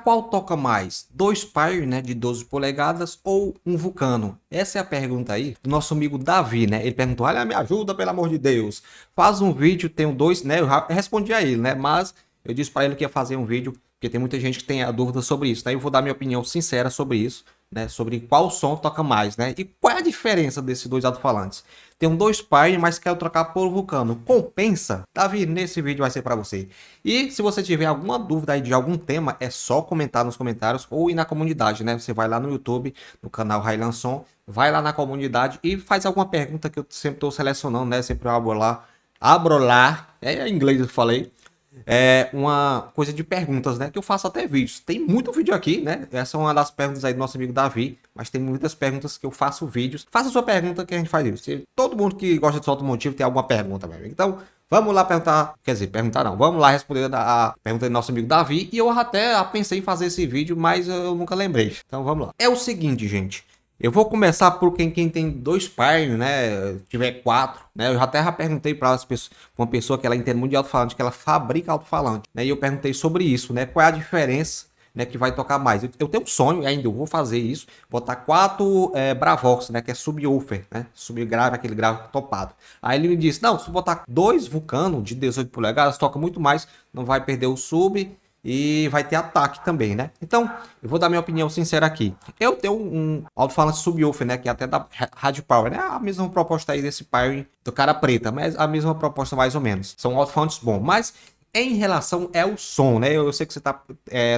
qual toca mais? Dois Pyre, né, de 12 polegadas ou um Vulcano? Essa é a pergunta aí do nosso amigo Davi, né? Ele perguntou: olha, me ajuda, pelo amor de Deus. Faz um vídeo, tenho dois, né? Eu respondi a ele, né? Mas eu disse para ele que ia fazer um vídeo, porque tem muita gente que tem a dúvida sobre isso, né? Eu vou dar minha opinião sincera sobre isso, né? Sobre qual som toca mais, né? E qual é a diferença desses dois alto-falantes? Tem um dois Pyre, mas quero trocar por Vulcano. Compensa? Davi, nesse vídeo vai ser para você. E se você tiver alguma dúvida aí de algum tema, é só comentar nos comentários ou ir na comunidade, né? Você vai lá no YouTube, no canal Highland Som, vai lá na comunidade e faz alguma pergunta que eu sempre estou selecionando, né? Sempre eu abro lá, é em inglês eu falei, uma coisa de perguntas, né? Que eu faço até vídeos. Tem muito vídeo aqui, né? Essa é uma das perguntas aí do nosso amigo Davi, mas tem muitas perguntas que eu faço vídeos. Faça a sua pergunta que a gente faz isso. Todo mundo que gosta de automotivo tem alguma pergunta, meu amigo. Então, vamos lá perguntar, quer dizer, perguntar não, vamos lá responder a pergunta do nosso amigo Davi. E eu até pensei em fazer esse vídeo, mas eu nunca lembrei. Então vamos lá. É o seguinte, gente. Eu vou começar por quem tem dois Pyre, né? Tiver quatro, né? Eu até já perguntei para uma pessoa que ela entende muito de alto-falante, que ela fabrica alto-falante, né? E eu perguntei sobre isso, né? Qual é a diferença, né? Que vai tocar mais? Eu tenho um sonho, ainda eu vou fazer isso, botar quatro Bravox, né? Que é subwoofer, né? Subgrave, aquele grave topado. Aí ele me disse: não, se botar dois Vulcano de 18 polegadas, toca muito mais, não vai perder o sub. E vai ter ataque também, né? Então, eu vou dar minha opinião sincera aqui. Eu tenho um alto-falante subwoofer, né? Que é até da Rádio Power, né? A mesma proposta aí desse Pyre do cara preta, mas a mesma proposta mais ou menos. São alto-falantes bons, mas em relação ao som, né? Eu sei que você tá,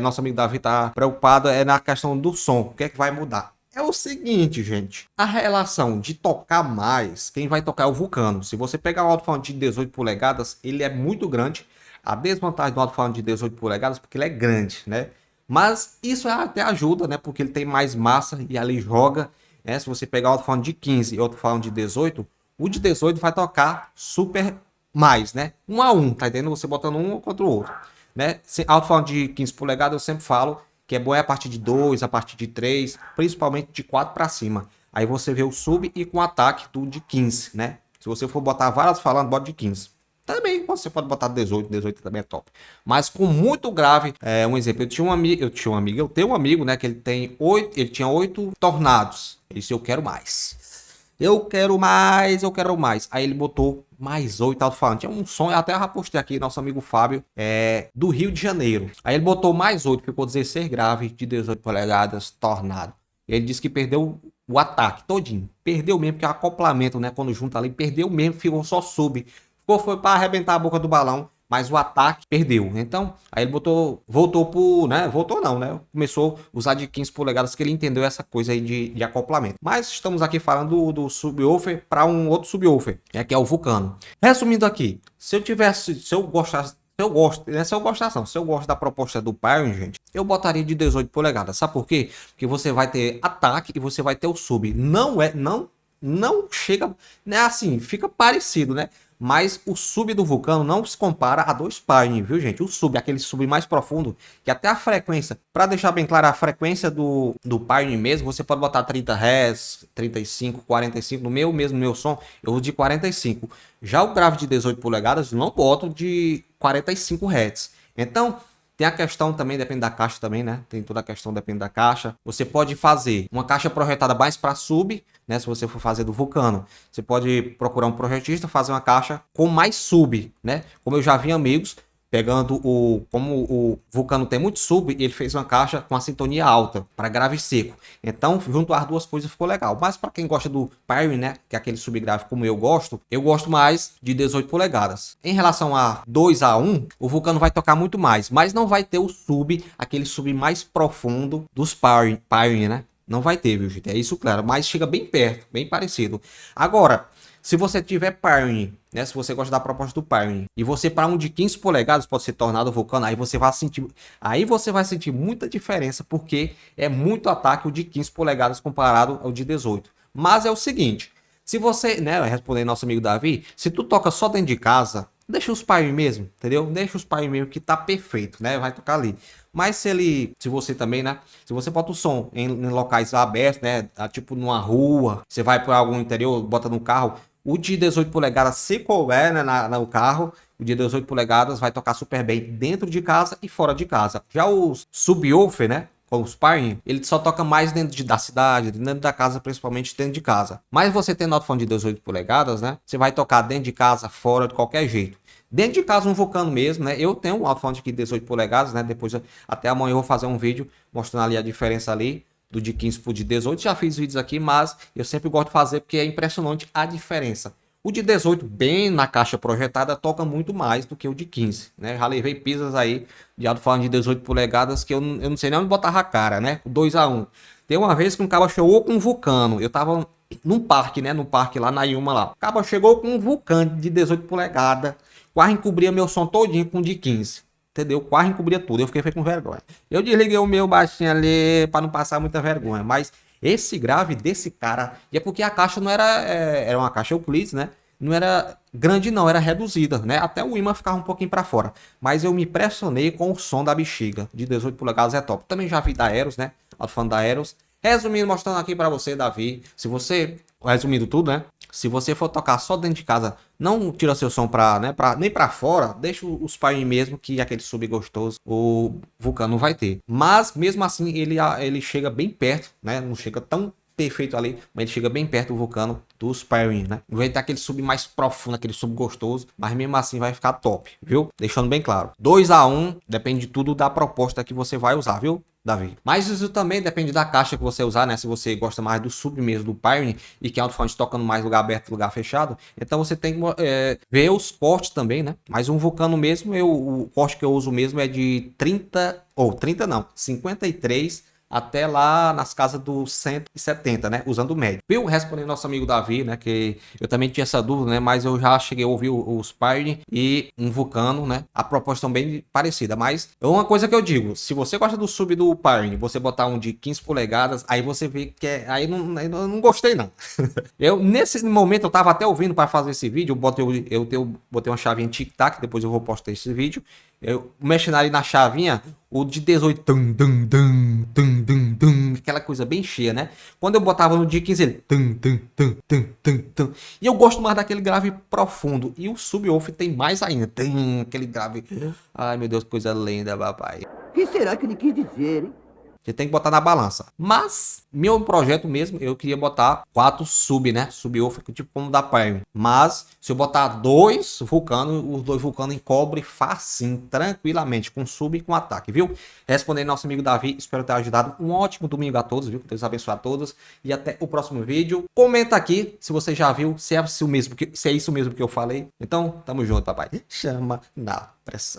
nosso amigo Davi tá preocupado na questão do som. O que é que vai mudar? É o seguinte, gente. A relação de tocar mais, quem vai tocar é o Vulcano. Se você pegar um alto-falante de 18 polegadas, ele é muito grande. A desvantagem do alto-falante de 18 polegadas porque ele é grande, né? Mas isso até ajuda, né? Porque ele tem mais massa e ali joga, né? Se você pegar o alto-falante de 15 e outro falante de 18, o de 18 vai tocar super mais, né? Um a um, tá entendendo? Você botando um contra o outro, né? Alto-falante de 15 polegadas eu sempre falo que é bom a partir de 2, a partir de 3, principalmente de 4 para cima. Aí você vê o sub e com ataque do de 15, né? Se você for botar várias falantes, bota de 15. Também você pode botar 18, 18 também é top. Mas com muito grave, um exemplo, eu tenho um amigo, né, que ele tem 8, ele tinha 8 tornados. Ele disse: eu quero mais. Eu quero mais, eu quero mais. Aí ele botou mais 8 alto-falante. É um som, eu até já postei aqui, nosso amigo Fábio, do Rio de Janeiro. Aí ele botou mais 8, ficou 16 grave de 18 polegadas, tornado. Ele disse que perdeu o ataque todinho. Perdeu mesmo, porque o acoplamento, né, quando junta ali, perdeu mesmo, ficou só sub. Foi para arrebentar a boca do balão, mas o ataque perdeu. Então, aí ele voltou pro, né? Voltou não, né? Começou a usar de 15 polegadas, que ele entendeu essa coisa aí de acoplamento. Mas estamos aqui falando do subwoofer para um outro subwoofer, que é o Vulcano. Resumindo aqui, se eu gostasse, se eu gosto da proposta do Pyre, gente, eu botaria de 18 polegadas. Sabe por quê? Porque você vai ter ataque e você vai ter o sub. Não chega, né, assim, fica parecido, né? Mas o sub do Vulcano não se compara a dois Pyre, viu, gente? O sub, aquele sub mais profundo, que até a frequência, para deixar bem claro, a frequência do Pyre mesmo, você pode botar 30 Hz, 35, 45, no meu som, eu uso de 45. Já o grave de 18 polegadas, não boto de 45 Hz. Então, tem a questão também, depende da caixa também, né? Tem toda a questão, depende da caixa. Você pode fazer uma caixa projetada mais para sub, né? Se você for fazer do Vulcano, você pode procurar um projetista, fazer uma caixa com mais sub, né? Como eu já vi amigos pegando como o Vulcano tem muito sub, ele fez uma caixa com a sintonia alta para grave seco. Então, junto às duas coisas ficou legal. Mas para quem gosta do Pyre, né, que é aquele subgrave como eu gosto mais de 18 polegadas. Em relação a 2 a 1, o Vulcano vai tocar muito mais, mas não vai ter o sub, aquele sub mais profundo dos Pyre, né? Não vai ter, viu, gente? É isso, claro, mas chega bem perto, bem parecido. Agora, se você tiver Pyre, né, se você gosta da proposta do Pyre, e você para um de 15 polegadas pode ser tornado Vulcano, aí você vai sentir muita diferença, porque é muito ataque o de 15 polegadas comparado ao de 18. Mas é o seguinte, se você, né, respondendo nosso amigo Davi, se tu toca só dentro de casa, deixa os Pyre mesmo, entendeu? Deixa os Pyre mesmo que tá perfeito, né? Vai tocar ali. Mas se você também, né? Se você bota o som em locais abertos, né? Tipo numa rua, você vai para algum interior, bota no carro, o de 18 polegadas, se couber, né, no carro, o de 18 polegadas vai tocar super bem dentro de casa e fora de casa. Já os subwoofer, né, com os Pioneer, ele só toca mais dentro da cidade, dentro da casa, principalmente dentro de casa. Mas você tendo alto-falante de 18 polegadas, né, você vai tocar dentro de casa, fora, de qualquer jeito. Dentro de casa, um Vulcano mesmo, né? Eu tenho um alto-falante aqui de 18 polegadas, né? Depois, até amanhã eu vou fazer um vídeo mostrando ali a diferença ali do de 15 pro de 18. Já fiz vídeos aqui, mas eu sempre gosto de fazer porque é impressionante a diferença. O de 18, bem na caixa projetada, toca muito mais do que o de 15, né? Já levei pisas aí de alto-falante de 18 polegadas que eu não sei nem onde botar a cara, né? 2-1. Tem uma vez que um cara chegou com um Vulcano. Eu tava num parque, né? No parque lá na Yuma lá. O cara chegou com um Vulcano de 18 polegadas. Quase encobria meu som todinho com o de 15. Entendeu? Quase encobria tudo. Eu fiquei com vergonha. Eu desliguei o meu baixinho ali para não passar muita vergonha. Mas esse grave desse cara... E é porque a caixa não era... Era uma caixa Euclides, né? Não era grande não, era reduzida, né? Até o imã ficava um pouquinho para fora. Mas eu me impressionei com o som da bexiga. De 18 polegadas é top. Também já vi da Aeros, né? Alto-falante da Aeros. Resumindo, mostrando aqui para você, Davi. Se você... Resumindo tudo, né? Se você for tocar só dentro de casa, não tira seu som nem para fora, deixa os Pioneer mesmo, que aquele sub gostoso o Vulcano não vai ter. Mas mesmo assim ele chega bem perto, né? Não chega tão perfeito ali, mas ele chega bem perto do Vulcano dos Pioneer, né? Vai ter aquele sub mais profundo, aquele sub gostoso, mas mesmo assim vai ficar top, viu? Deixando bem claro. 2-1, depende de tudo da proposta que você vai usar, viu, Davi? Mas isso também depende da caixa que você usar, né? Se você gosta mais do sub mesmo, do Pioneer, e que é alto-falante tocando mais lugar aberto, lugar fechado, então você tem que ver os cortes também, né? Mas um Vulcano mesmo, o corte que eu uso mesmo é de 30, ou 30 não, 53 até lá nas casas dos 170, né? Usando o médio. Viu? Respondendo nosso amigo Davi, né? Que eu também tinha essa dúvida, né? Mas eu já cheguei a ouvir os Pioneer e um Vulcano, né? A proposta é bem parecida. Mas é uma coisa que eu digo: se você gosta do sub do Pioneer, você botar um de 15 polegadas, aí você vê que aí eu não gostei, não. Nesse momento, eu tava até ouvindo para fazer esse vídeo. Eu botei uma chavinha tic-tac, depois eu vou postar esse vídeo. Eu mexendo ali na chavinha, o de 18, aquela coisa bem cheia, né? Quando eu botava no de 15, ele... E eu gosto mais daquele grave profundo. E o subwoofer tem mais ainda. Tem aquele grave... Ai, meu Deus, que coisa linda, papai. O que será que ele quis dizer, hein? Você tem que botar na balança. Mas, meu projeto mesmo, eu queria botar 4 sub, né? Subwoofer, tipo como da Pioneer. Mas, se eu botar 2 Vulcano, os 2 Vulcano encobre facinho, tranquilamente, com sub e com ataque, viu? Respondendo nosso amigo Davi, espero ter ajudado. Um ótimo domingo a todos, viu? Que Deus abençoe a todos. E até o próximo vídeo. Comenta aqui se você já viu, se é isso mesmo que eu falei. Então, tamo junto, papai. Chama na pressão.